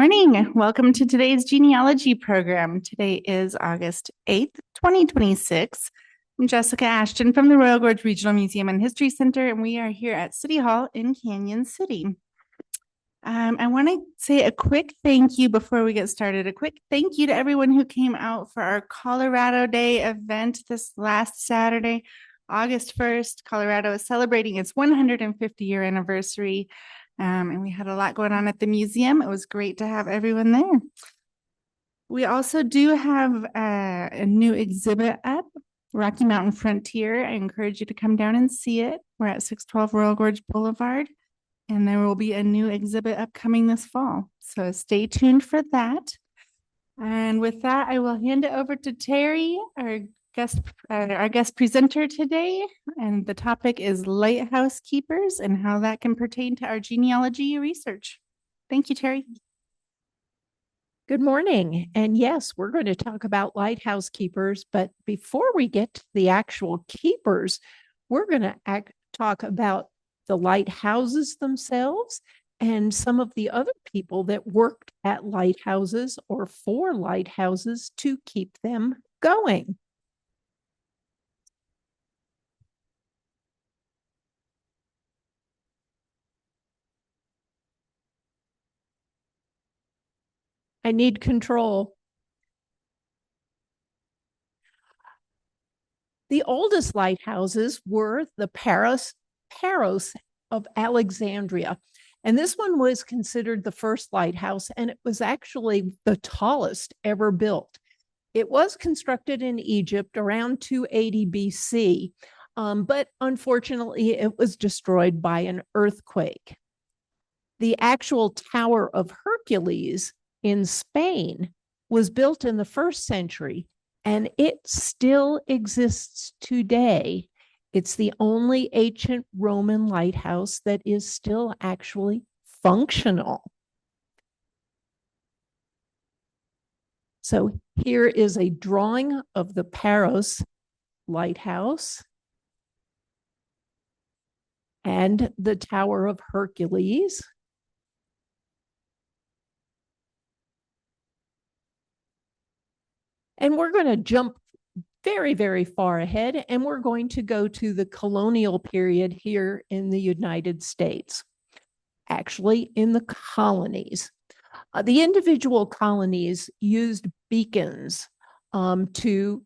morning. Welcome to today's genealogy program. Today is August 8th, 2026. I'm Jessica Ashton from the Royal Gorge Regional Museum and History Center, and we are here at City Hall in Canyon City. I want to say a quick thank you before we get started. A quick thank you to everyone who came out for our Colorado Day event this last Saturday, August 1st. Colorado is celebrating its 150-year anniversary. And we had a lot going on at the museum. It was great to have everyone there. We also do have a new exhibit up, Rocky Mountain Frontier. I encourage you to come down and see it. We're at 612 Royal Gorge Boulevard, and there will be a new exhibit upcoming this fall. So stay tuned for that. And with that, I will hand it over to Terri, our guest presenter today, and the topic is Lighthouse Keepers and how that can pertain to our genealogy research. Thank you, Terri. Good morning. And yes, we're going to talk about lighthouse keepers, but before we get to the actual keepers, we're going to talk about the lighthouses themselves and some of the other people that worked at lighthouses or for lighthouses to keep them going. I need control. The oldest lighthouses were the Paros of Alexandria. And this one was considered the first lighthouse, and it was actually the tallest ever built. It was constructed in Egypt around 280 BC, but unfortunately, it was destroyed by an earthquake. The actual Tower of Hercules in Spain was built in the 1st century, and it still exists today. It's the only ancient Roman lighthouse that is still actually functional. So here is a drawing of the Paros lighthouse and the Tower of Hercules. And we're going to jump very, very far ahead, and we're going to go to the colonial period here in the United States, actually in the colonies. The individual colonies used beacons to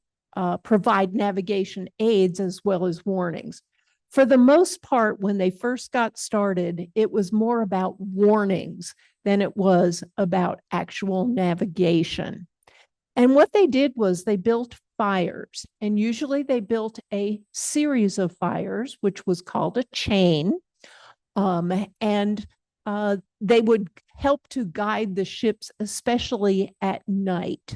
provide navigation aids as well as warnings. For the most part, when they first got started, it was more about warnings than it was about actual navigation. And what they did was they built fires, and usually they built a series of fires, which was called a chain, and they would help to guide the ships, especially at night.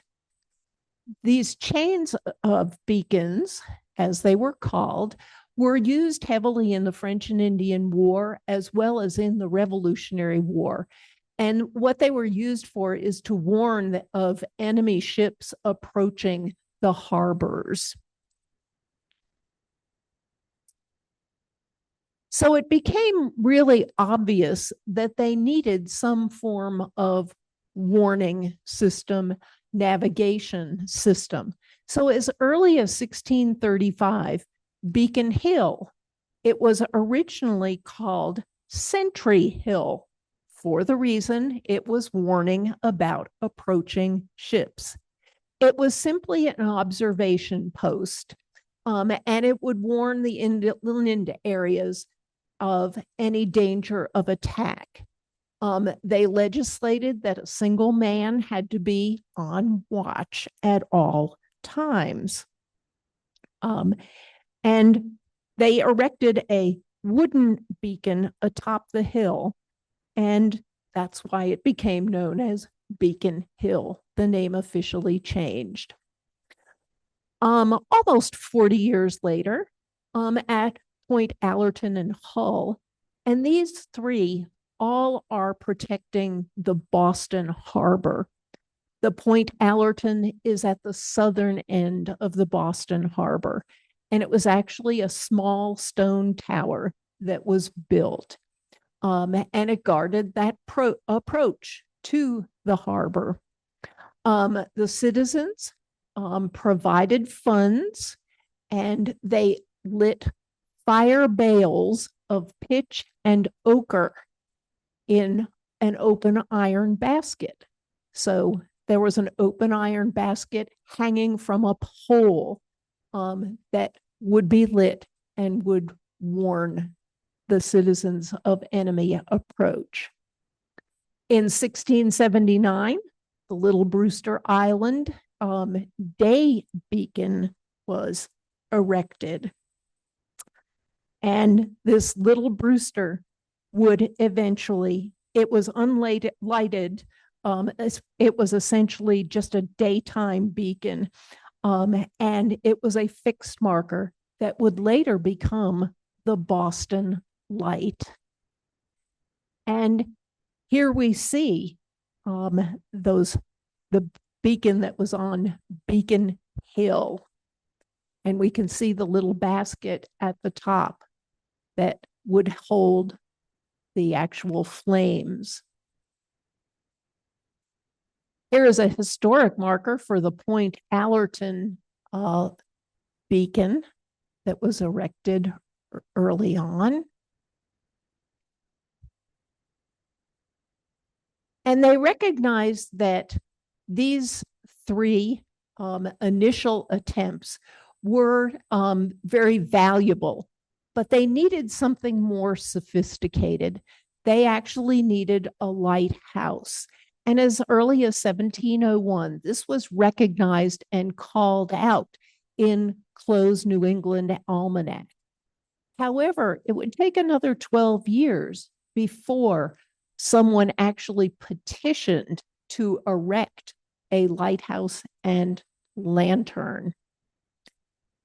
These chains of beacons, as they were called, were used heavily in the French and Indian War, as well as in the Revolutionary War. And what they were used for is to warn of enemy ships approaching the harbors. So it became really obvious that they needed some form of warning system, navigation system. So as early as 1635, Beacon Hill, it was originally called Sentry Hill, for the reason it was warning about approaching ships. It was simply an observation post, and it would warn the inland areas of any danger of attack. They legislated that a single man had to be on watch at all times. And they erected a wooden beacon atop the hill, and that's why it became known as Beacon Hill. The name officially changed. Almost 40 years later, at Point Allerton and Hull, and these three all are protecting the Boston Harbor. The Point Allerton is at the southern end of the Boston Harbor, and it was actually a small stone tower that was built. And it guarded that approach to the harbor. The citizens provided funds, and they lit fire bales of pitch and ochre in an open iron basket. So there was an open iron basket hanging from a pole that would be lit and would warn the citizens of enemy approach. In 1679, the Little Brewster Island day beacon was erected. And this Little Brewster would eventually, it was unlighted. It was essentially just a daytime beacon. And it was a fixed marker that would later become the Boston Light. And here we see the beacon that was on Beacon Hill. And we can see the little basket at the top that would hold the actual flames. Here is a historic marker for the Point Allerton beacon that was erected early on. And they recognized that these three initial attempts were very valuable, but they needed something more sophisticated. They actually needed a lighthouse. And as early as 1701, this was recognized and called out in Clow's New England Almanac. However, it would take another 12 years before someone actually petitioned to erect a lighthouse and lantern.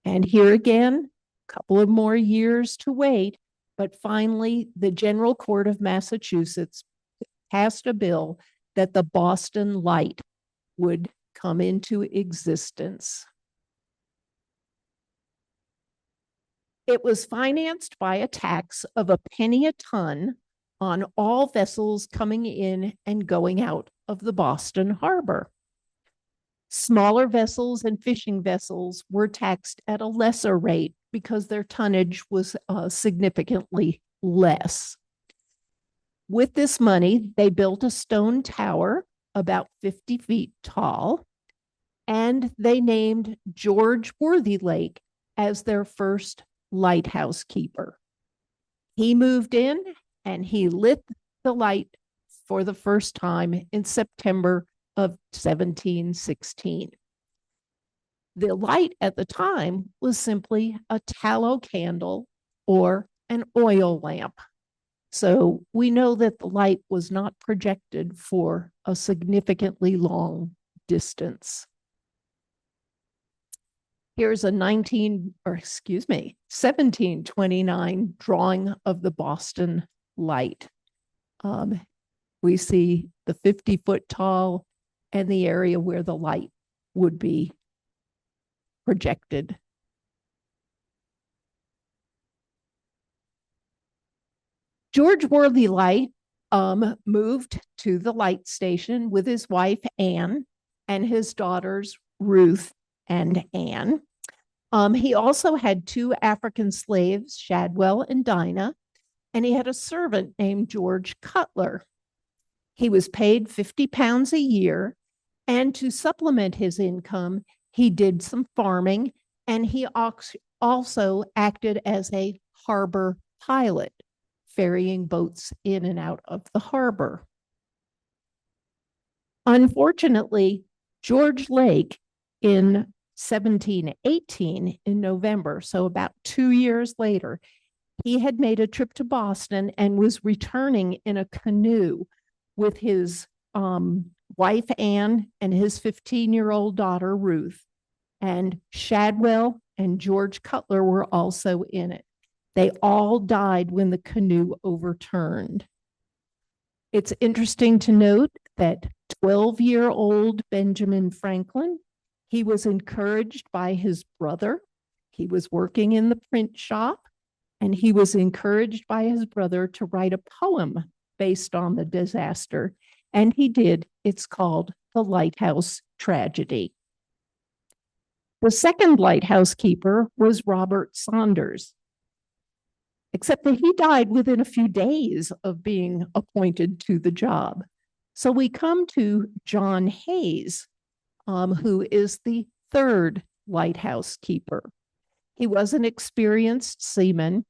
And here again, a couple of more years to wait, but finally the General Court of Massachusetts passed a bill that the Boston Light would come into existence. It was financed by a tax of a penny a ton on all vessels coming in and going out of the Boston harbor. Smaller vessels and fishing vessels were taxed at a lesser rate because their tonnage was significantly less. With this money, they built a stone tower about 50 feet tall, and they named George Worthylake as their first lighthouse keeper. He moved in and he lit the light for the first time in September of 1716. The light at the time was simply a tallow candle or an oil lamp. So we know that the light was not projected for a significantly long distance. Here's a 1729 drawing of the Boston Light. We see the 50-foot tall and the area where the light would be projected. George Worthylake moved to the light station with his wife, Anne, and his daughters, Ruth and Anne. He also had two African slaves, Shadwell and Dinah, and he had a servant named George Cutler. He was paid 50 pounds a year, and to supplement his income, he did some farming, and he also acted as a harbor pilot, ferrying boats in and out of the harbor. Unfortunately, George Lake in 1718 in November, so about 2 years later, he had made a trip to Boston and was returning in a canoe with his wife, Anne, and his 15-year-old daughter, Ruth. And Shadwell and George Cutler were also in it. They all died when the canoe overturned. It's interesting to note that 12-year-old Benjamin Franklin, he was encouraged by his brother. He was working in the print shop, and he was encouraged by his brother to write a poem based on the disaster. And he did. It's called the Lighthouse Tragedy. The second lighthouse keeper was Robert Saunders, except that he died within a few days of being appointed to the job. So we come to John Hayes, who is the third lighthouse keeper. He was an experienced seaman,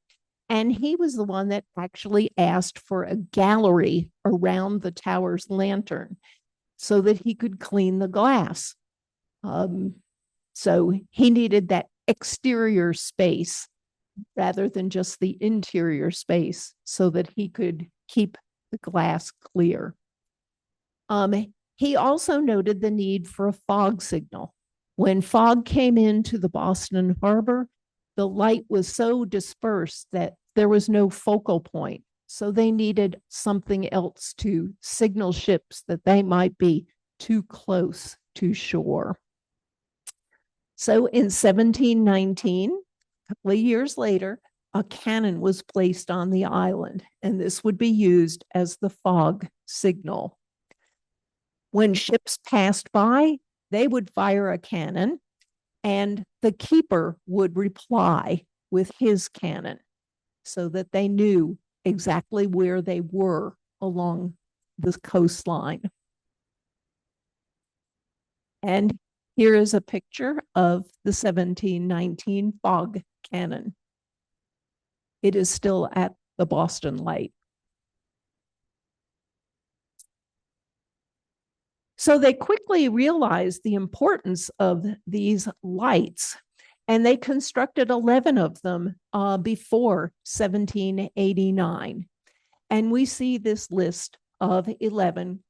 and he was the one that actually asked for a gallery around the tower's lantern so that he could clean the glass. So he needed that exterior space rather than just the interior space so that he could keep the glass clear. He also noted the need for a fog signal. When fog came into the Boston harbor, the light was so dispersed that there was no focal point. So they needed something else to signal ships that they might be too close to shore. So in 1719, a couple of years later, a cannon was placed on the island, and this would be used as the fog signal. When ships passed by, they would fire a cannon, and the keeper would reply with his cannon so that they knew exactly where they were along the coastline. And here is a picture of the 1719 fog cannon. It is still at the Boston Light. So they quickly realized the importance of these lights, and they constructed 11 of them before 1789. And we see this list of 11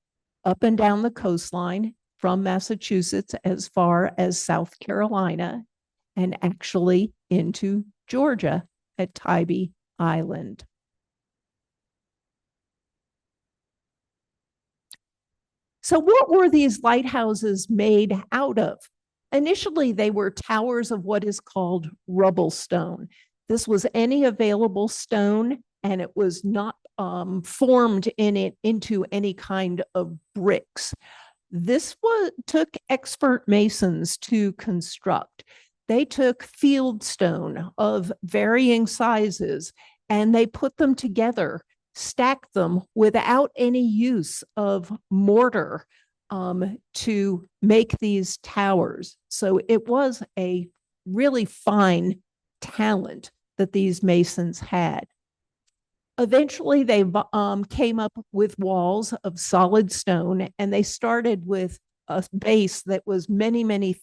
up and down the coastline from Massachusetts as far as South Carolina and actually into Georgia at Tybee Island. So what were these lighthouses made out of? Initially, they were towers of what is called rubble stone. This was any available stone, and it was not formed into any kind of bricks. This took expert masons to construct. They took field stone of varying sizes, and they put them together, stacked them without any use of mortar to make these towers. So it was a really fine talent that these masons had. Eventually, they came up with walls of solid stone, and they started with a base that was many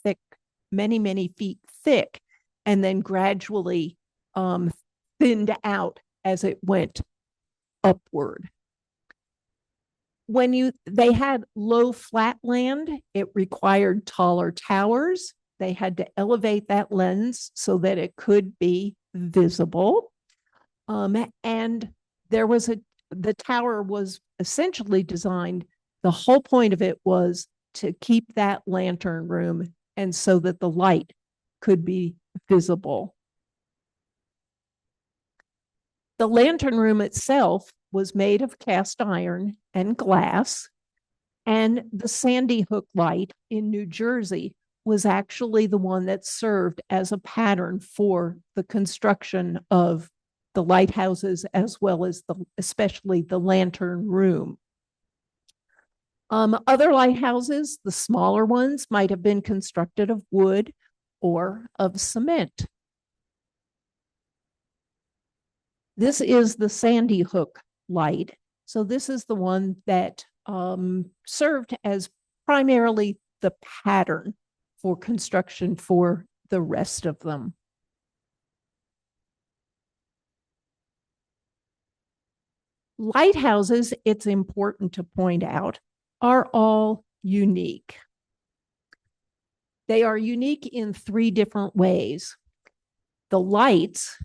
feet thick, and then gradually thinned out as it went upward. When they had low flat land, it required taller towers. They had to elevate that lens so that it could be visible. And the tower was essentially designed, the whole point of it was to keep that lantern room and so that the light could be visible. The lantern room itself was made of cast iron and glass, and the Sandy Hook light in New Jersey was actually the one that served as a pattern for the construction of the lighthouses as well as especially the lantern room. Other lighthouses, the smaller ones, might have been constructed of wood or of cement. This is the Sandy Hook light. So this is the one that served as primarily the pattern for construction for the rest of them. Lighthouses, it's important to point out, are all unique. They are unique in three different ways. The lights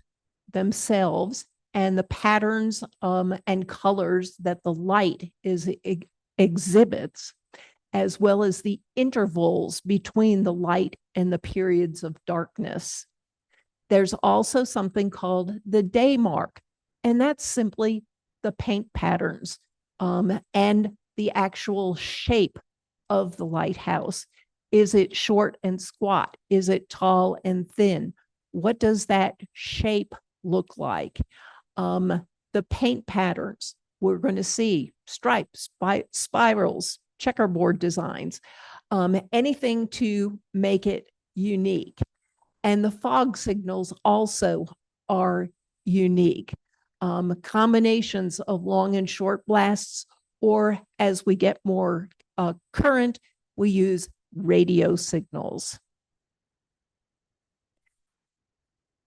themselves and the patterns and colors that the light exhibits, as well as the intervals between the light and the periods of darkness. There's also something called the day mark, and that's simply the paint patterns and the actual shape of the lighthouse. Is it short and squat? Is it tall and thin? What does that shape look like? The paint patterns, we're going to see stripes, spirals, checkerboard designs, anything to make it unique. And the fog signals also are unique. Combinations of long and short blasts, or as we get more current, we use radio signals.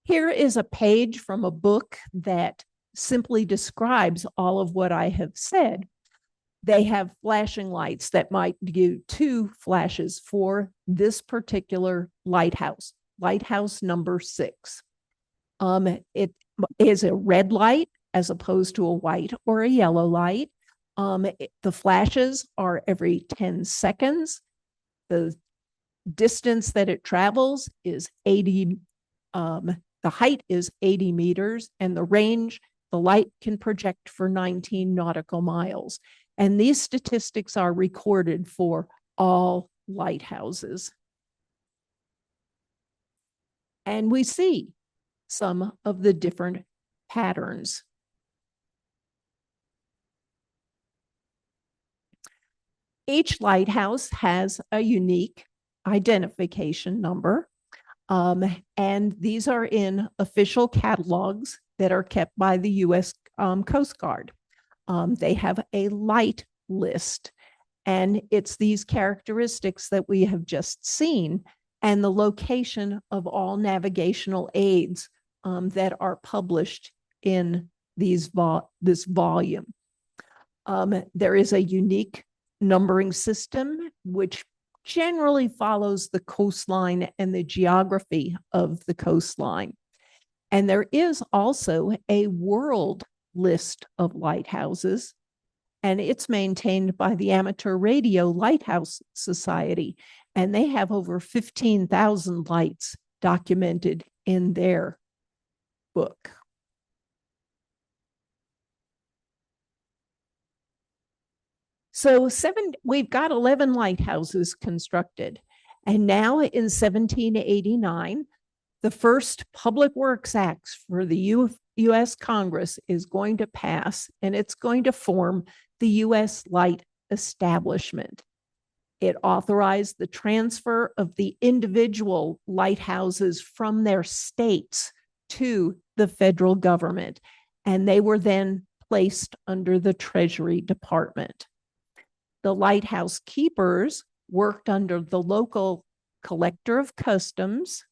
Here is a page from a book that simply describes all of what I have said. They have flashing lights that might do 2 flashes for this particular lighthouse, lighthouse number 6. It is a red light as opposed to a white or a yellow light. The flashes are every 10 seconds. The distance that it travels is 80. The height is 80 meters, and the range, the light can project for 19 nautical miles. And these statistics are recorded for all lighthouses. And we see some of the different patterns. Each lighthouse has a unique identification number. And these are in official catalogs that are kept by the U.S. Coast Guard. They have a light list, and it's these characteristics that we have just seen and the location of all navigational aids that are published in this volume. There is a unique numbering system which generally follows the coastline and the geography of the coastline. And there is also a world list of lighthouses, and it's maintained by the Amateur Radio Lighthouse Society, and they have over 15,000 lights documented in their book. So we've got 11 lighthouses constructed. And now in 1789, the first Public Works Act for the U.S. Congress is going to pass, and it's going to form the U.S. Light Establishment. It authorized the transfer of the individual lighthouses from their states to the federal government, and they were then placed under the Treasury Department. The Lighthouse Keepers worked under the local collector of customs,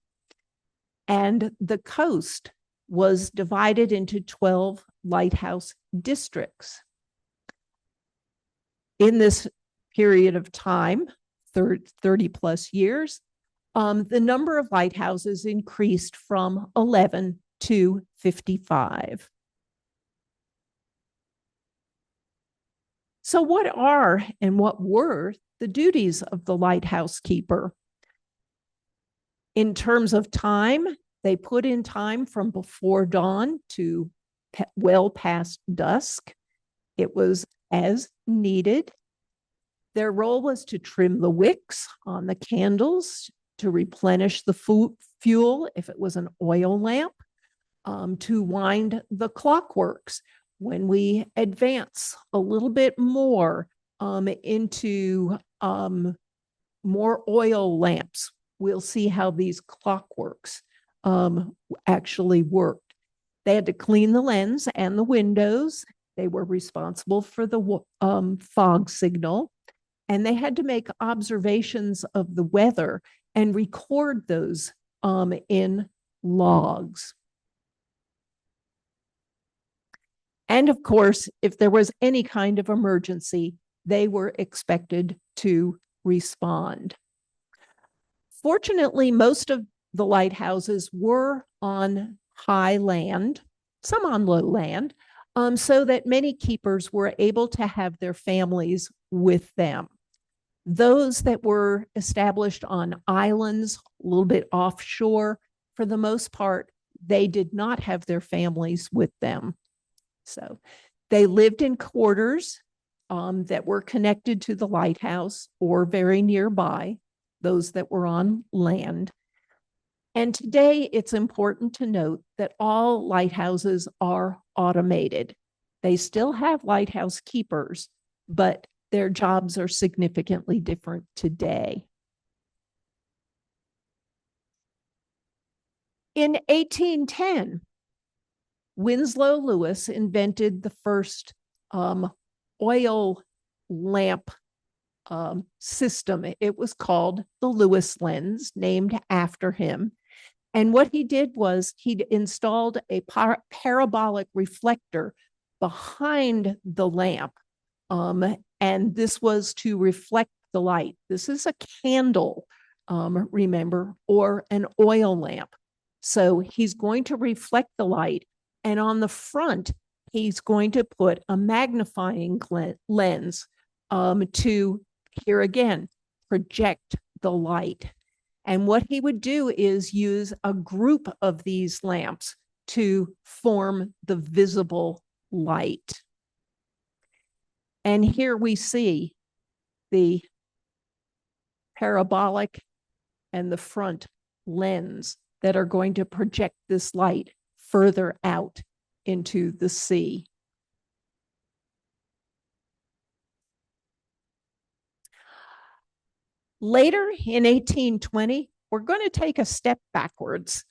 and the coast was divided into 12 lighthouse districts. In this period of time, 30 plus years, the number of lighthouses increased from 11 to 55. So what are and what were the duties of the lighthouse keeper? In terms of time, they put in time from before dawn to well past dusk. It was as needed. Their role was to trim the wicks on the candles, to replenish the fuel if it was an oil lamp, to wind the clockworks. When we advance a little bit more into more oil lamps, we'll see how these clockworks actually worked. They had to clean the lens and the windows. They were responsible for the fog signal, and they had to make observations of the weather and record those in logs. And of course, if there was any kind of emergency, they were expected to respond. Fortunately, most of the lighthouses were on high land, some on low land, so that many keepers were able to have their families with them. Those that were established on islands, a little bit offshore, for the most part, they did not have their families with them. So they lived in quarters that were connected to the lighthouse or very nearby, those that were on land. And today it's important to note that all lighthouses are automated. They still have lighthouse keepers, but their jobs are significantly different today. In 1810, Winslow Lewis invented the first oil lamp system. It was called the Lewis lens, named after him. And what he did was he installed a parabolic reflector behind the lamp. And this was to reflect the light. This is a candle, remember, or an oil lamp. So he's going to reflect the light. And on the front, he's going to put a magnifying lens to, here again, project the light. And what he would do is use a group of these lamps to form the visible light. And here we see the parabolic and the front lens that are going to project this light further out into the sea. Later in 1820, we're going to take a step backwards.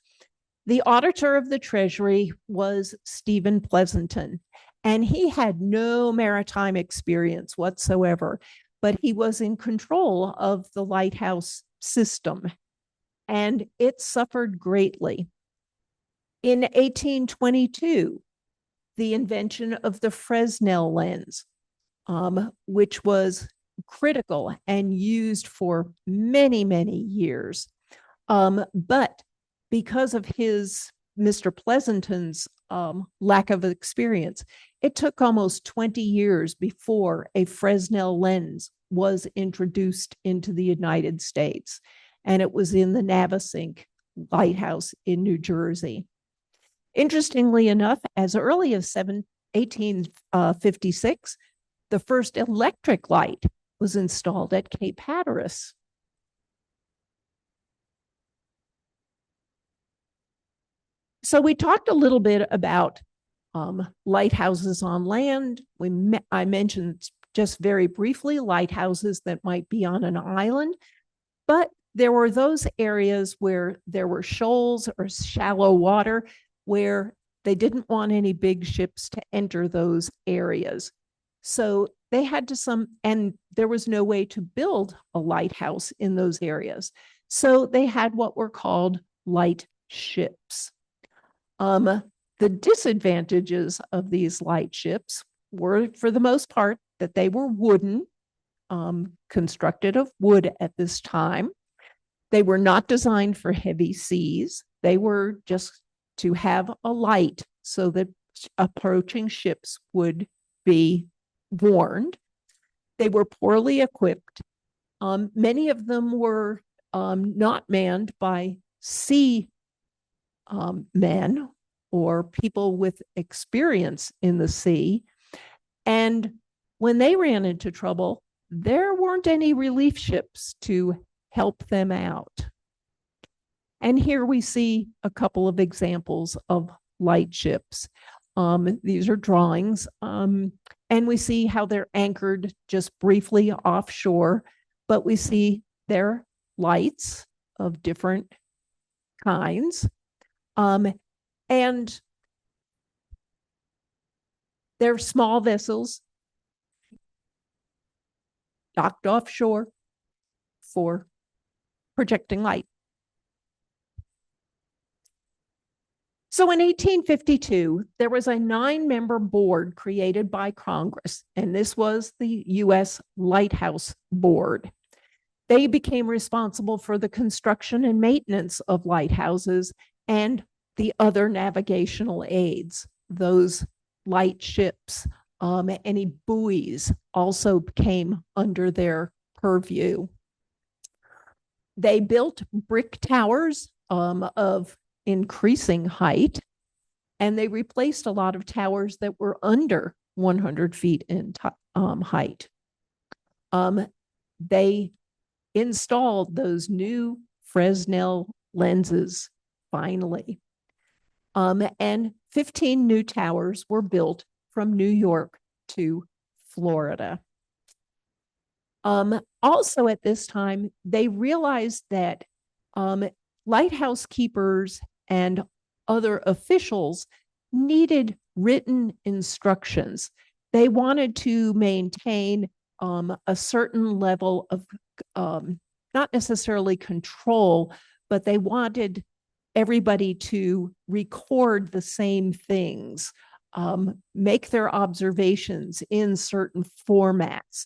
The auditor of the Treasury was Stephen Pleasanton, and he had no maritime experience whatsoever, but he was in control of the lighthouse system, and it suffered greatly. In 1822, the invention of the Fresnel lens, which was critical and used for many, many years. But because of Mr. Pleasanton's lack of experience, it took almost 20 years before a Fresnel lens was introduced into the United States. And it was in the Navesink Lighthouse in New Jersey. Interestingly enough, as early as 1856, the first electric light was installed at Cape Hatteras. So we talked a little bit about lighthouses on land. I mentioned just very briefly lighthouses that might be on an island, but there were those areas where there were shoals or shallow water where they didn't want any big ships to enter those areas. So they had to and there was no way to build a lighthouse in those areas. So they had what were called light ships. The disadvantages of these light ships were, for the most part, that they were wooden, constructed of wood at this time. They were not designed for heavy seas. They were just to have a light so that approaching ships would be warned. They were poorly equipped. Many of them were not manned by sea men or people with experience in the sea. And when they ran into trouble, there weren't any relief ships to help them out. And here we see a couple of examples of light ships. These are drawings, and we see how they're anchored just briefly offshore, but we see their lights of different kinds. And they're small vessels docked offshore for projecting light. So in 1852, there was a 9-member board created by Congress, and this was the U.S. Lighthouse Board. They became responsible for the construction and maintenance of lighthouses and the other navigational aids, those light ships. Any buoys also came under their purview. They built brick towers of increasing height, and they replaced a lot of towers that were under 100 feet in height. They installed those new Fresnel lenses finally. And 15 new towers were built from New York to Florida. Also at this time, they realized that lighthouse keepers and other officials needed written instructions. They wanted to maintain a certain level of not necessarily control, but they wanted everybody to record the same things, make their observations in certain formats,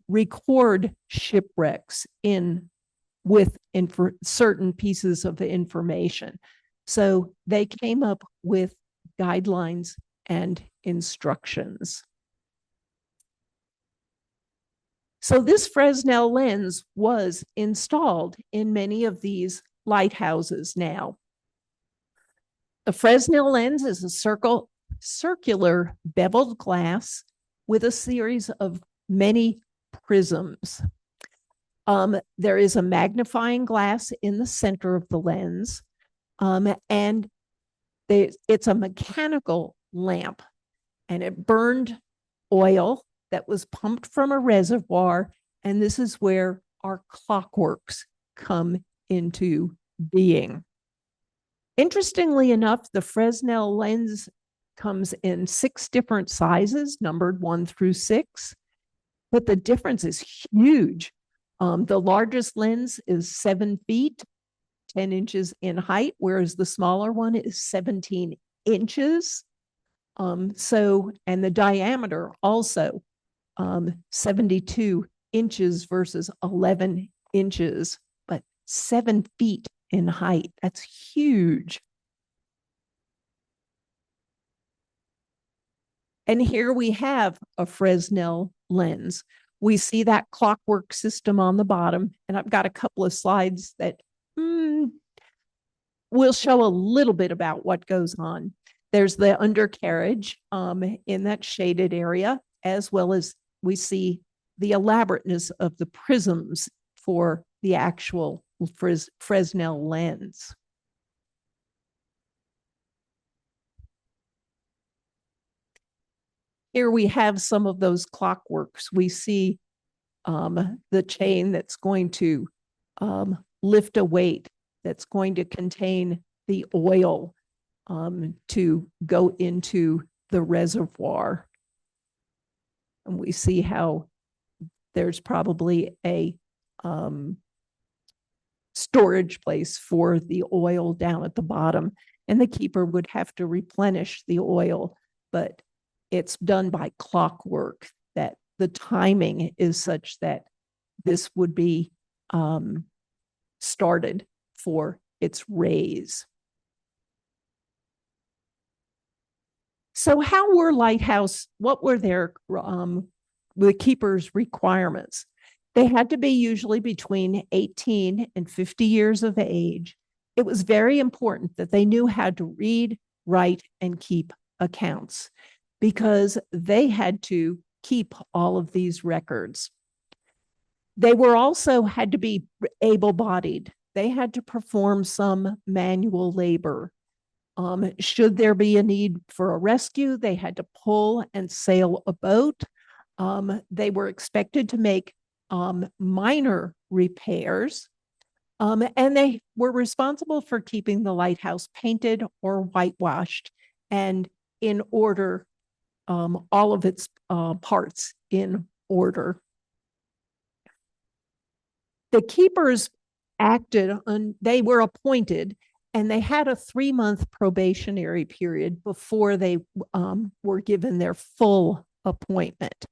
record shipwrecks with certain pieces of information. So they came up with guidelines and instructions. So this Fresnel lens was installed in many of these lighthouses now. The Fresnel lens is a circular beveled glass with a series of many prisms. There is a magnifying glass in the center of the lens, and it's a mechanical lamp, and it burned oil that was pumped from a reservoir, and this is where our clockworks come into being. Interestingly enough, the Fresnel lens comes in 6 different sizes, numbered 1 through 6, but the difference is huge. The largest lens is 7 feet, 10 inches in height, whereas the smaller one is 17 inches. And the diameter also 72 inches versus 11 inches, but 7 feet in height. That's huge. And here we have a Fresnel lens. We see that clockwork system on the bottom, and I've got a couple of slides that will show a little bit about what goes on. There's the undercarriage in that shaded area, as well as we see the elaborateness of the prisms for the actual Fresnel lens. Here we have some of those clockworks. We see the chain that's going to lift a weight, that's going to contain the oil to go into the reservoir. And we see how there's probably a storage place for the oil down at the bottom, and the keeper would have to replenish the oil, but it's done by clockwork, that the timing is such that this would be started for its raise. So how were what were the keepers' requirements? They had to be usually between 18 and 50 years of age. It was very important that they knew how to read, write, and keep accounts, because they had to keep all of these records. They were also had to be able-bodied. They had to perform some manual labor. Should there be a need for a rescue, they had to pull and sail a boat. They were expected to make minor repairs, and they were responsible for keeping the lighthouse painted or whitewashed and in order, all of its parts in order. The keepers they were appointed, and they had a 3-month probationary period before they were given their full appointment.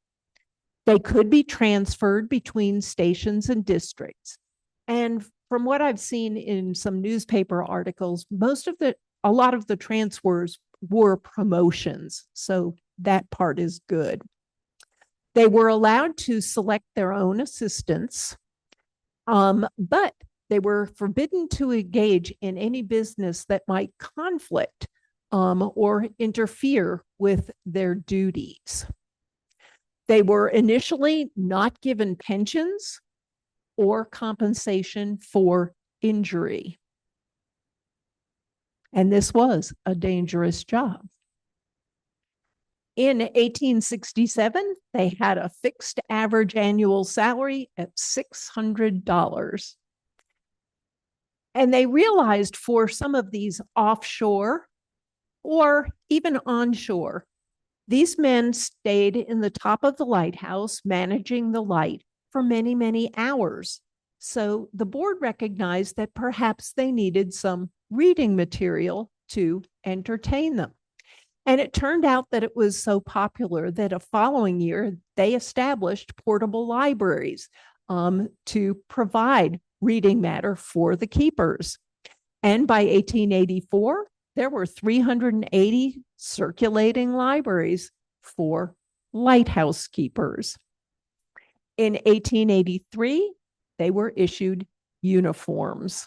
They could be transferred between stations and districts. And from what I've seen in some newspaper articles, a lot of the transfers were promotions. So that part is good. They were allowed to select their own assistants, but they were forbidden to engage in any business that might conflict or interfere with their duties. They were initially not given pensions or compensation for injury. And this was a dangerous job. In 1867, they had a fixed average annual salary at $600. And they realized for some of these offshore or even onshore, these men stayed in the top of the lighthouse, managing the light for many, many hours. So the board recognized that perhaps they needed some reading material to entertain them. And it turned out that it was so popular that a following year, they established portable libraries to provide reading matter for the keepers. And by 1884, there were 380 circulating libraries for lighthouse keepers. In 1883, they were issued uniforms.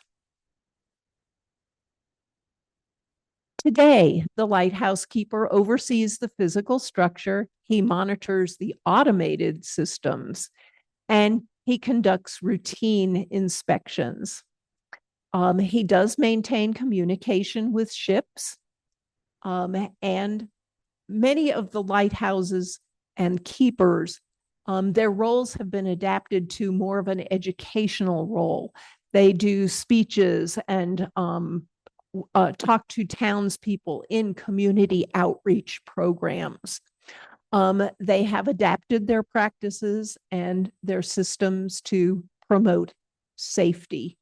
Today, the lighthouse keeper oversees the physical structure. He monitors the automated systems, and he conducts routine inspections. He does maintain communication with ships, and many of the lighthouses and keepers, their roles have been adapted to more of an educational role. They do speeches and talk to townspeople in community outreach programs. They have adapted their practices and their systems to promote safety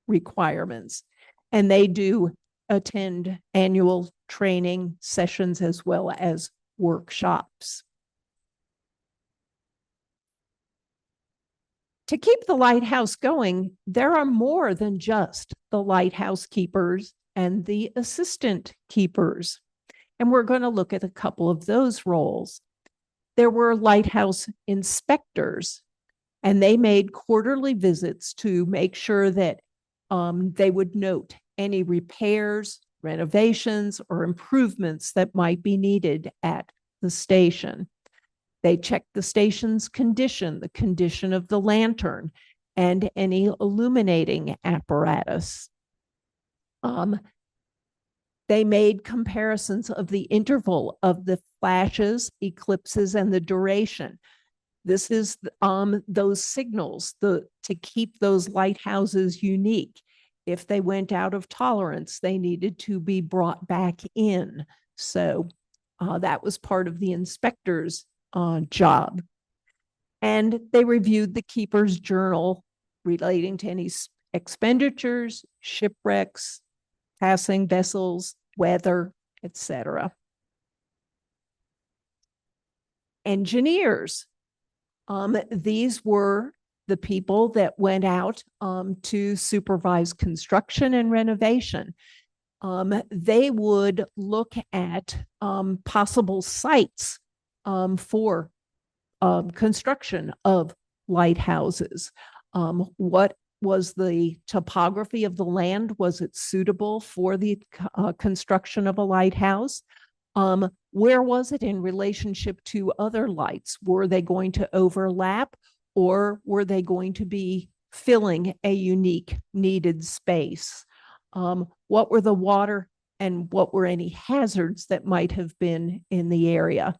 requirements. And they do attend annual training sessions as well as workshops. To keep the lighthouse going, there are more than just the lighthouse keepers and the assistant keepers. And we're going to look at a couple of those roles. There were lighthouse inspectors, and they made quarterly visits to make sure that they would note any repairs, renovations, or improvements that might be needed at the station. They checked the station's condition, the condition of the lantern, and any illuminating apparatus. They made comparisons of the interval of the flashes, eclipses, and the duration. This is those signals to keep those lighthouses unique. If they went out of tolerance, they needed to be brought back in. So that was part of the inspector's job. And they reviewed the keeper's journal relating to any expenditures, shipwrecks, passing vessels, weather, etc. Engineers. These were the people that went out to supervise construction and renovation. They would look at possible sites for construction of lighthouses. What was the topography of the land? Was it suitable for the construction of a lighthouse? Where was it in relationship to other lights? Were they going to overlap, or were they going to be filling a unique needed space? What were the water and what were any hazards that might have been in the area?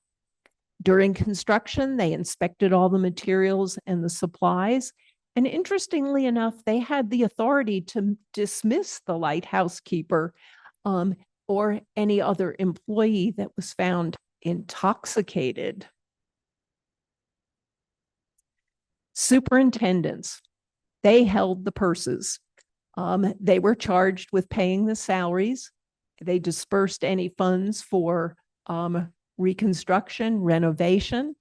During construction, they inspected all the materials and the supplies. And interestingly enough, they had the authority to dismiss the lighthouse keeper or any other employee that was found intoxicated. Superintendents, they held the purses. They were charged with paying the salaries. They dispersed any funds for reconstruction, renovation,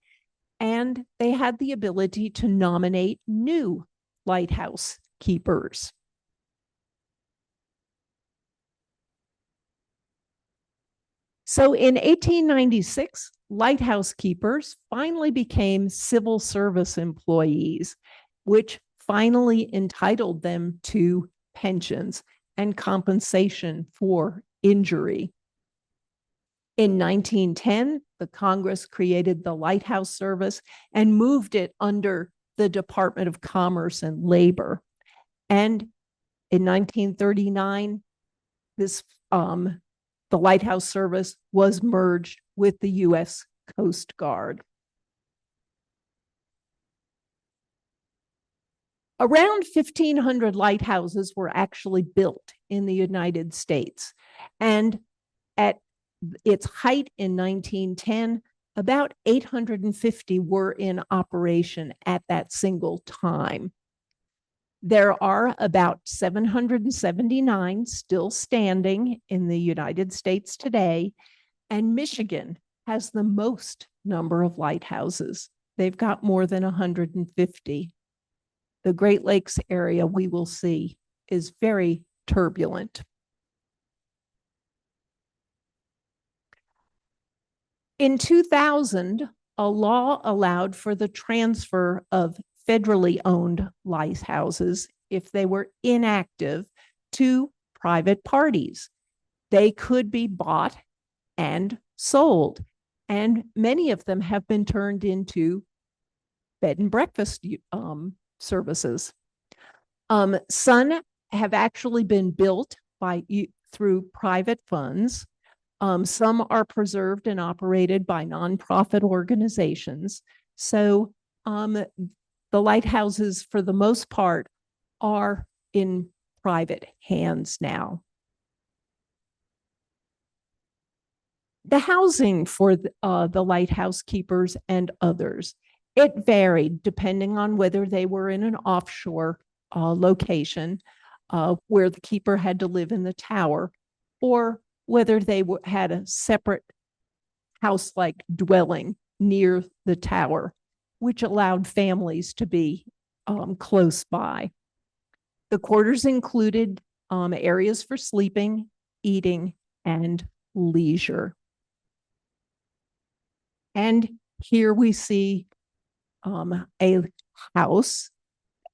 and they had the ability to nominate new lighthouse keepers. So in 1896, lighthouse keepers finally became civil service employees, which finally entitled them to pensions and compensation for injury. In 1910, the Congress created the Lighthouse Service and moved it under the Department of Commerce and Labor. And in 1939, the Lighthouse Service was merged with the U.S. Coast Guard. Around 1,500 lighthouses were actually built in the United States. And at its height in 1910, about 850 were in operation at that single time. There are about 779 still standing in the United States today, and Michigan has the most number of lighthouses. They've got more than 150. The Great Lakes area, we will see, is very turbulent. In 2000, a law allowed for the transfer of federally owned lighthouses if they were inactive to private parties. They could be bought and sold, and many of them have been turned into bed and breakfast services. Some have actually been built through private funds. Some are preserved and operated by nonprofit organizations. So the lighthouses, for the most part, are in private hands now. The housing for the lighthouse keepers and others, it varied depending on whether they were in an offshore location where the keeper had to live in the tower, or whether they had a separate house-like dwelling near the tower, which allowed families to be close by. The quarters included areas for sleeping, eating, and leisure. And here we see a house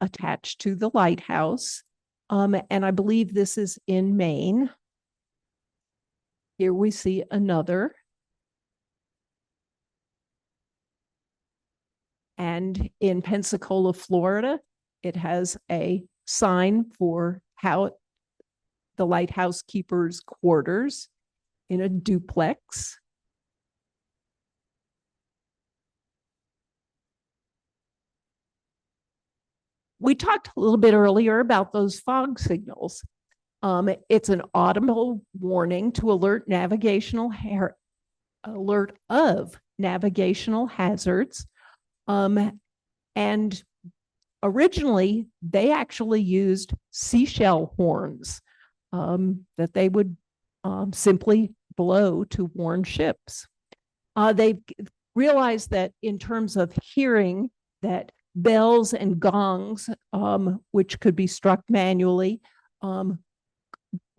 attached to the lighthouse. And I believe this is in Maine. Here we see another. And in Pensacola, Florida, it has a sign for how the lighthouse keepers' quarters in a duplex. We talked a little bit earlier about those fog signals. It's an audible warning to alert of navigational hazards. And originally, they actually used seashell horns that they would simply blow to warn ships. They realized that in terms of hearing, that bells and gongs, which could be struck manually,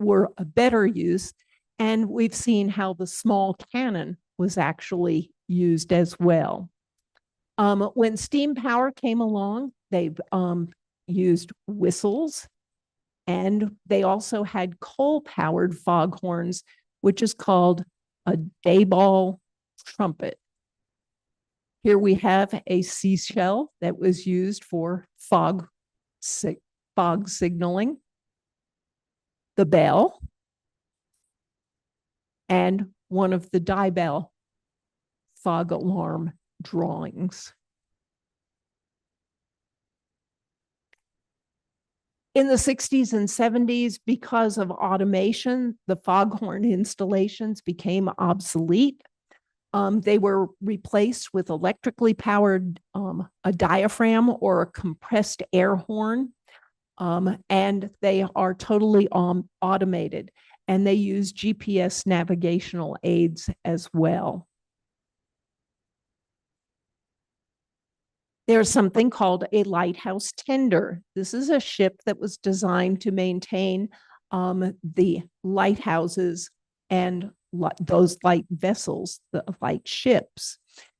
were a better use. And we've seen how the small cannon was actually used as well. When steam power came along, they used whistles, and they also had coal-powered foghorns, which is called a dayball trumpet. Here we have a seashell that was used for fog signaling, the bell, and one of the dial fog alarm drawings. In the 60s and 70s, because of automation, the foghorn installations became obsolete. They were replaced with electrically powered a diaphragm or a compressed air horn, and they are totally automated, and they use GPS navigational aids as well. There's something called a lighthouse tender. This is a ship that was designed to maintain the lighthouses and those light vessels, the light ships.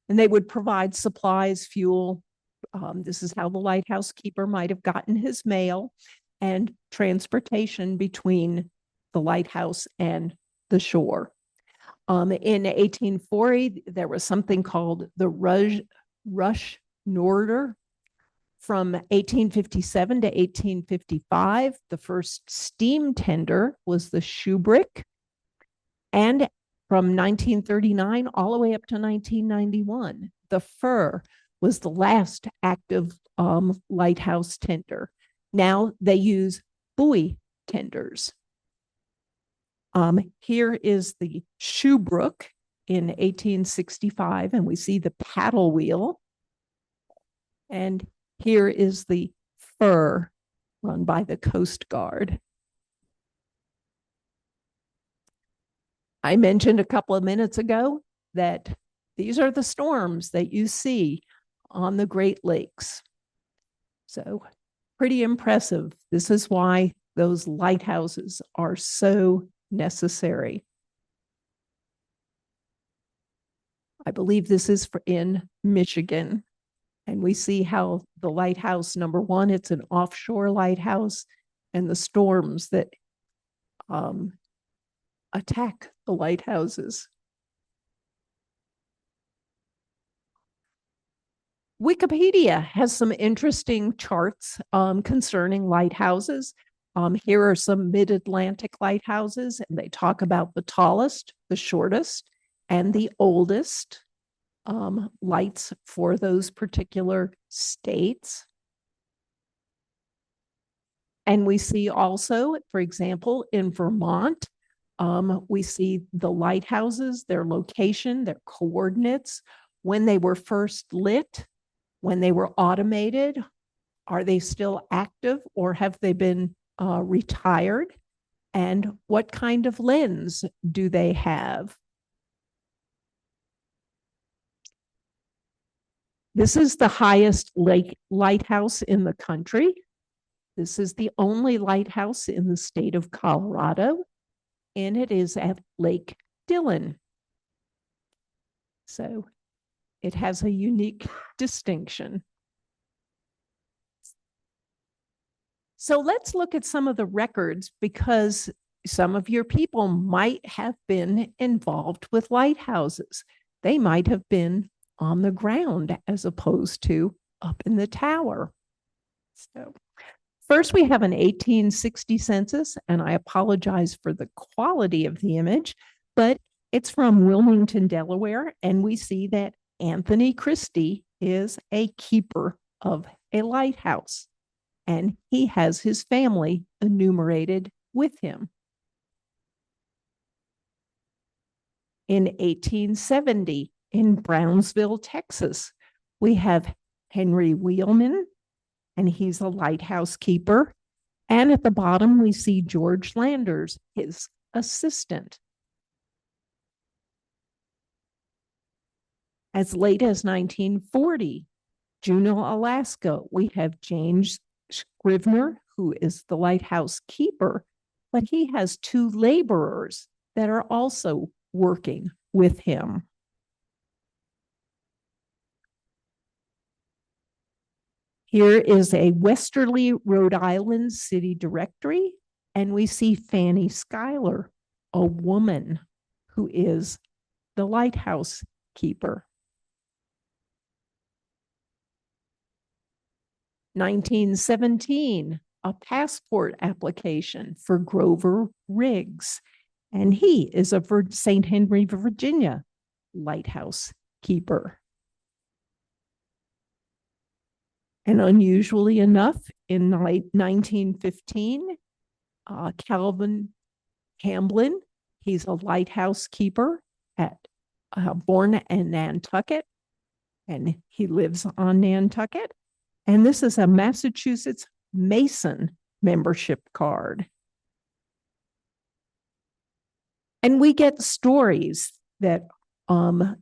And they would provide supplies, fuel. This is how the lighthouse keeper might have gotten his mail, and transportation between the lighthouse and the shore. In 1840, there was something called the Rush Norder. From 1857 to 1855, the first steam tender was the Shubrick. And from 1939 all the way up to 1991, the Fur was the last active lighthouse tender. Now they use buoy tenders. Here is the Shubrick in 1865, and we see the paddle wheel. And here is the Fur run by the Coast Guard. I mentioned a couple of minutes ago that these are the storms that you see on the Great Lakes. So pretty impressive. This is why those lighthouses are so necessary. I believe this is in Michigan. And we see how the lighthouse, number one, it's an offshore lighthouse, and the storms that attack the lighthouses. Wikipedia has some interesting charts concerning lighthouses. Here are some mid-Atlantic lighthouses, and they talk about the tallest, the shortest, and the oldest lights for those particular states. And we see also, for example, in Vermont, we see the lighthouses, their location, their coordinates, when they were first lit, when they were automated, are they still active or have they been retired? And what kind of lens do they have? This is the highest lighthouse in the country. This is the only lighthouse in the state of Colorado, and it is at Lake Dillon. So it has a unique distinction. So let's look at some of the records, because some of your people might have been involved with lighthouses. They might have been on the ground as opposed to up in the tower. So first, we have an 1860 census, and I apologize for the quality of the image, but it's from Wilmington, Delaware, and we see that Anthony Christie is a keeper of a lighthouse, and he has his family enumerated with him. In 1870, in Brownsville, Texas, we have Henry Wheelman, and he's a lighthouse keeper. And at the bottom, we see George Landers, his assistant. As late as 1940, Juneau, Alaska, we have James Scrivener, who is the lighthouse keeper, but he has two laborers that are also working with him. Here is a Westerly, Rhode Island city directory, and we see Fanny Schuyler, a woman who is the lighthouse keeper. 1917, a passport application for Grover Riggs, and he is a St. Henry, Virginia lighthouse keeper. And unusually enough, in 1915, Calvin Hamblin, he's a lighthouse keeper born in Nantucket, and he lives on Nantucket. And this is a Massachusetts Mason membership card. And we get stories that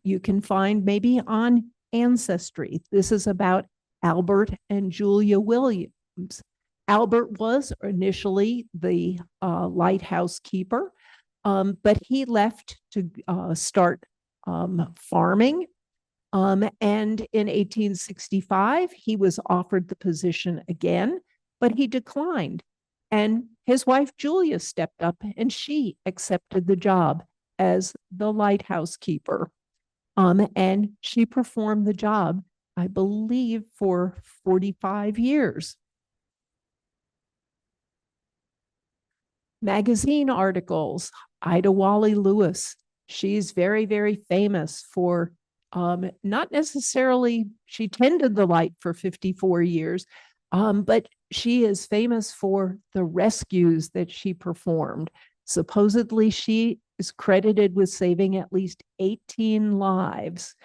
you can find maybe on Ancestry. This is about Albert and Julia Williams. Albert was initially the lighthouse keeper, but he left to start farming. And in 1865, he was offered the position again, but he declined. And his wife, Julia, stepped up and she accepted the job. as the lighthouse keeper. And she performed the job, I believe, for 45 years. Magazine articles, Ida Wally Lewis. She's very, very famous for not necessarily, she tended the light for 54 years, but she is famous for the rescues that she performed. Supposedly, she is credited with saving at least 18 lives,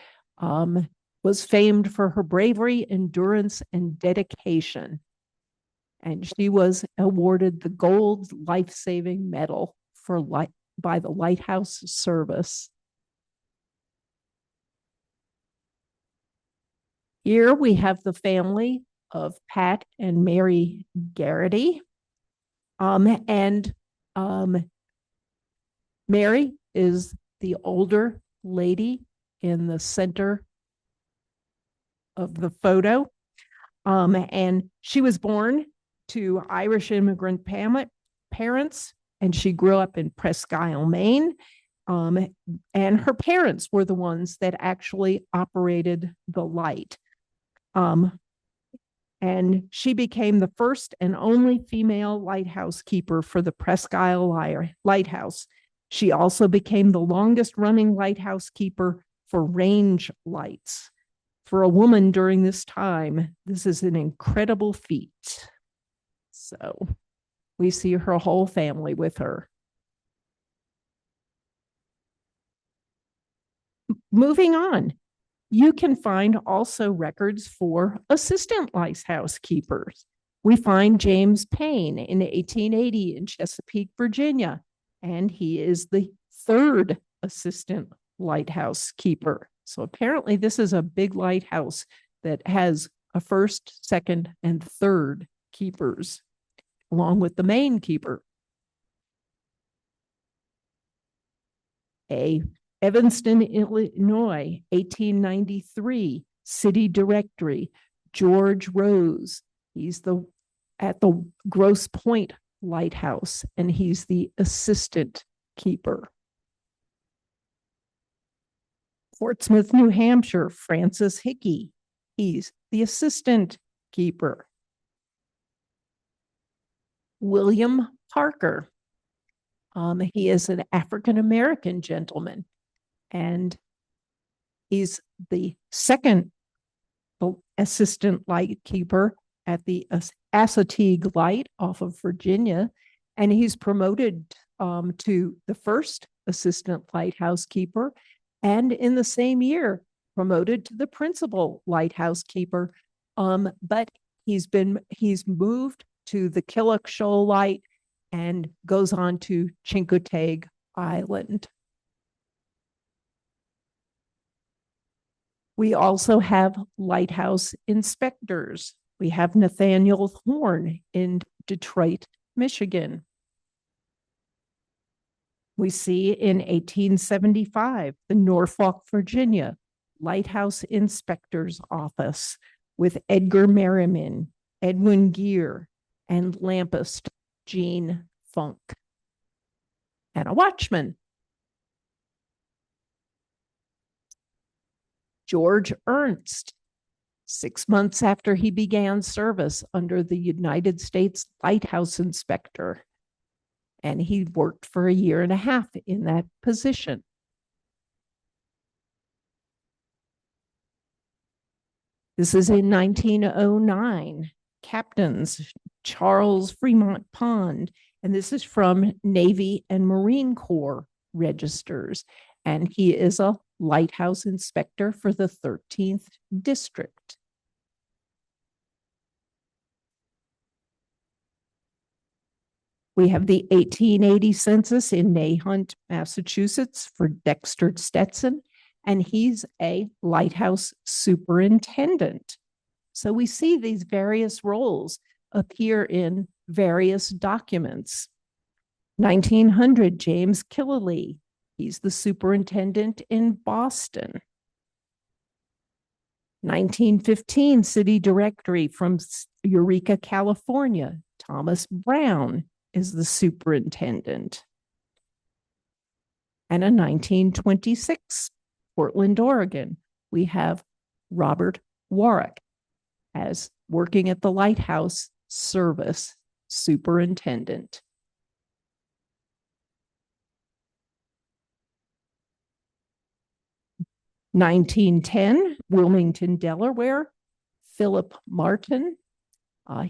was famed for her bravery, endurance, and dedication. And she was awarded the Gold Life-Saving Medal by the Lighthouse Service. Here we have the family of Pat and Mary Garrity. Mary is the older lady in the center of the photo. And she was born to Irish immigrant parents, and she grew up in Presque Isle, Maine. And her parents were the ones that actually operated the light. And she became the first and only female lighthouse keeper for the Presque Isle Lighthouse. She also became the longest running lighthouse keeper for range lights. For a woman during this time, this is an incredible feat. So we see her whole family with her. Moving on, you can find also records for assistant lighthouse keepers. We find James Payne in 1880 in Chesapeake, Virginia, and he is the third assistant lighthouse keeper. So apparently this is a big lighthouse that has a first, second, and third keepers, along with the main keeper. Evanston, Illinois, 1893, city directory, George Rose. He's at the Grosse Pointe Lighthouse, and he's the assistant keeper. Portsmouth, New Hampshire, Francis Hickey. He's the assistant keeper. William Parker. He is an African-American gentleman, and he's the second assistant lightkeeper at the Assateague Light off of Virginia, and he's promoted to the first assistant lighthouse keeper, and in the same year promoted to the principal lighthouse keeper. But he's moved to the Killick Shoal Light and goes on to Chincoteague Island. We also have lighthouse inspectors. We have Nathaniel Horn in Detroit, Michigan. We see in 1875, the Norfolk, Virginia Lighthouse Inspector's Office with Edgar Merriman, Edwin Gear, and lampist Gene Funk, and a watchman. George Ernst, 6 months after he began service under the United States Lighthouse Inspector, and he worked for a year and a half in that position. This is in 1909. Captains Charles Fremont Pond, and this is from Navy and Marine Corps registers, and he is a lighthouse inspector for the 13th District. We have the 1880 census in Nahant, Massachusetts for Dexter Stetson, and he's a lighthouse superintendent. So we see these various roles appear in various documents. 1900, James Killaley, he's the superintendent in Boston. 1915, city directory from Eureka, California, Thomas Brown is the superintendent. And in 1926, Portland, Oregon, we have Robert Warwick as working at the Lighthouse Service Superintendent. In 1910, Wilmington, Delaware, Philip Martin.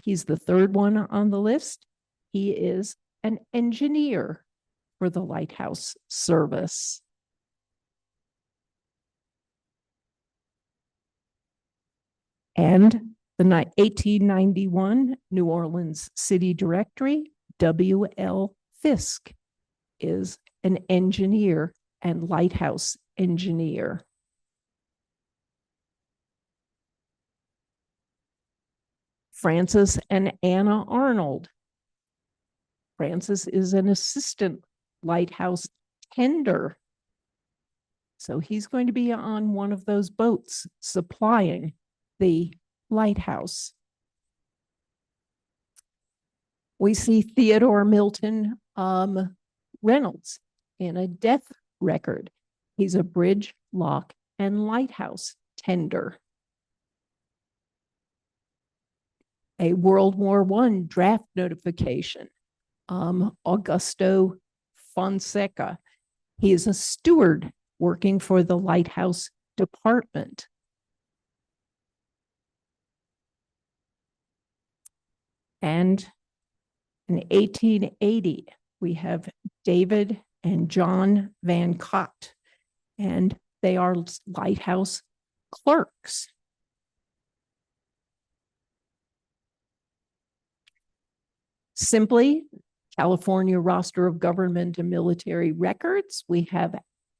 He's the third one on the list. He is an engineer for the Lighthouse Service. And the 1891 New Orleans City Directory, W.L. Fisk is an engineer and lighthouse engineer. Francis and Anna Arnold. Francis is an assistant lighthouse tender. So he's going to be on one of those boats supplying the lighthouse. We see Theodore Milton Reynolds in a death record. He's a bridge, lock, and lighthouse tender. A World War I draft notification. Augusto Fonseca. He is a steward working for the Lighthouse Department. And in 1880, we have David and John Van Cott, and they are lighthouse clerks. Simply, California roster of government and military records. We have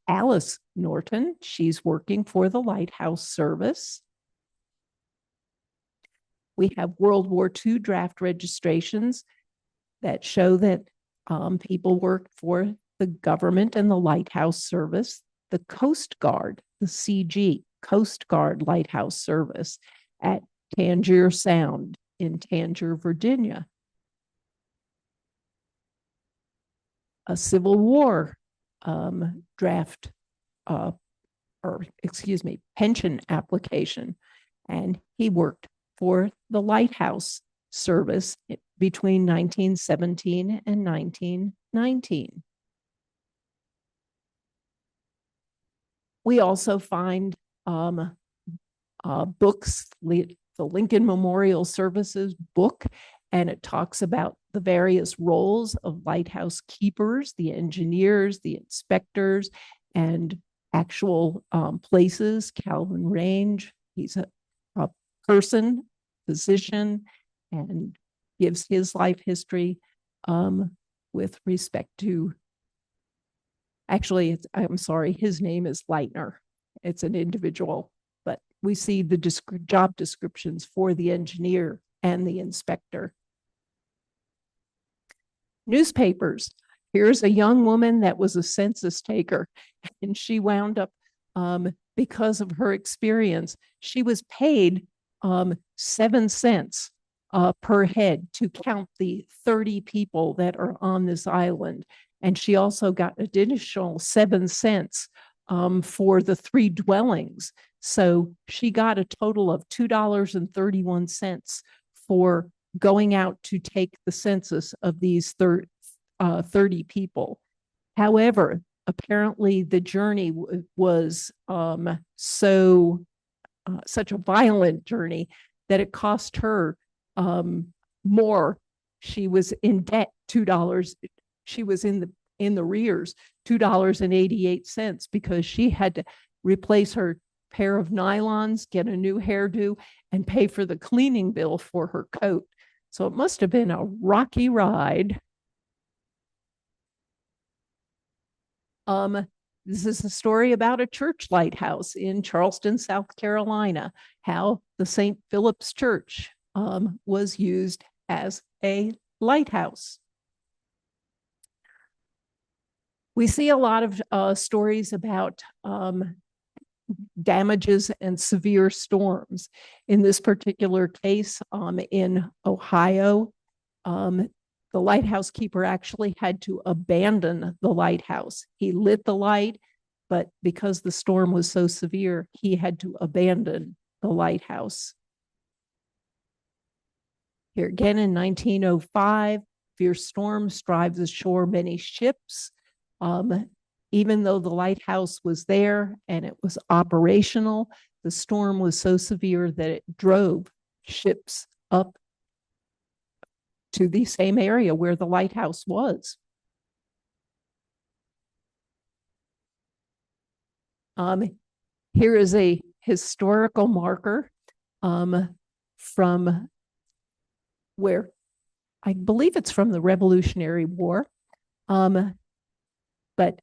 Alice Norton. She's working for the Lighthouse Service. We have World War II draft registrations that show that people worked for the government and the Lighthouse Service, the Coast Guard, the CG, Coast Guard Lighthouse Service at Tangier Sound in Tangier, Virginia. A Civil War draft, pension application. And he worked for the Lighthouse Service between 1917 and 1919. We also find books, the Lincoln Memorial Services book, and it talks about the various roles of lighthouse keepers, the engineers, the inspectors, and actual places. Calvin Range, he's a person, physician, and gives his life history with respect to, actually, I'm sorry, his name is Leitner. It's an individual, but we see the job descriptions for the engineer and the inspector. Newspapers. Here's a young woman that was a census taker, and she wound up, because of her experience, she was paid 7 cents per head to count the 30 people that are on this island. And she also got additional 7 cents for the 3 dwellings. So she got a total of $2.31 for going out to take the census of these 30 people. However, apparently the journey was such a violent journey that it cost her more. She was in debt $2. She was in the rears $2.88 because she had to replace her pair of nylons, get a new hairdo, and pay for the cleaning bill for her coat. So it must have been a rocky ride. This is a story about a church lighthouse in Charleston, South Carolina, how the St. Philip's Church was used as a lighthouse. We see a lot of stories about damages and severe storms. In this particular case, in Ohio, the lighthouse keeper actually had to abandon the lighthouse. He lit the light, but because the storm was so severe, he had to abandon the lighthouse. Here again in 1905, fierce storms drives ashore many ships. Even though the lighthouse was there and it was operational, the storm was so severe that it drove ships up to the same area where the lighthouse was. Here is a historical marker from where I believe it's from the Revolutionary War. But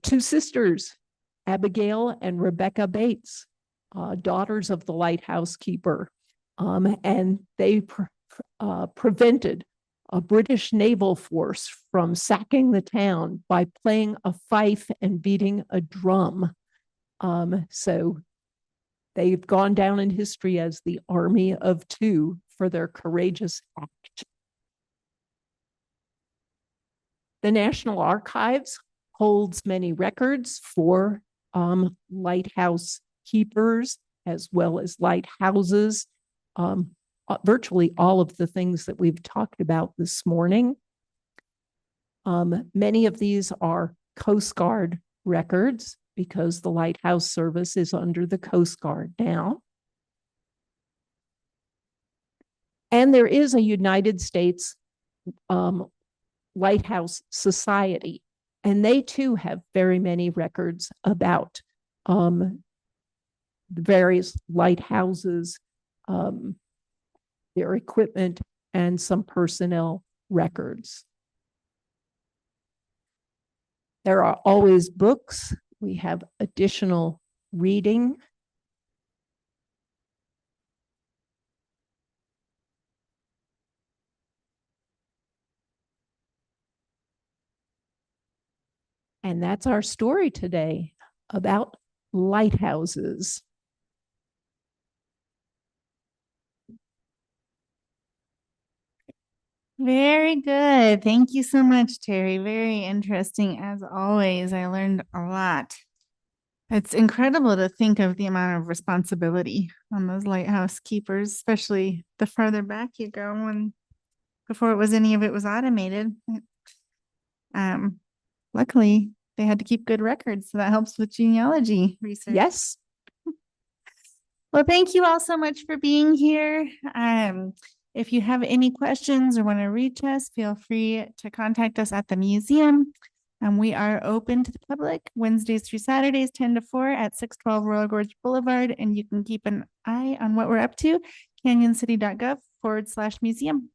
two sisters, Abigail and Rebecca Bates, daughters of the lighthouse keeper, and they prevented a British naval force from sacking the town by playing a fife and beating a drum. So they've gone down in history as the Army of Two for their courageous act. The National Archives holds many records for lighthouse keepers as well as lighthouses. Virtually all of the things that we've talked about this morning. Many of these are Coast Guard records because the Lighthouse Service is under the Coast Guard now. And there is a United States Lighthouse Society, and they too have very many records about the various lighthouses, their equipment, and some personnel records. There are always books. We have additional reading. And that's our story today about lighthouses. Very good. Thank you so much, Terri. Very interesting as always. I learned a lot. It's incredible to think of the amount of responsibility on those lighthouse keepers, especially the farther back you go when before any of it was automated. Luckily, they had to keep good records, so that helps with genealogy research. Yes. Well, thank you all so much for being here. If you have any questions or want to reach us, feel free to contact us at the museum. We are open to the public Wednesdays through Saturdays, 10 to 4 at 612 Royal Gorge Boulevard. And you can keep an eye on what we're up to, canyoncity.gov/museum.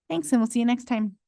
Thanks, and we'll see you next time.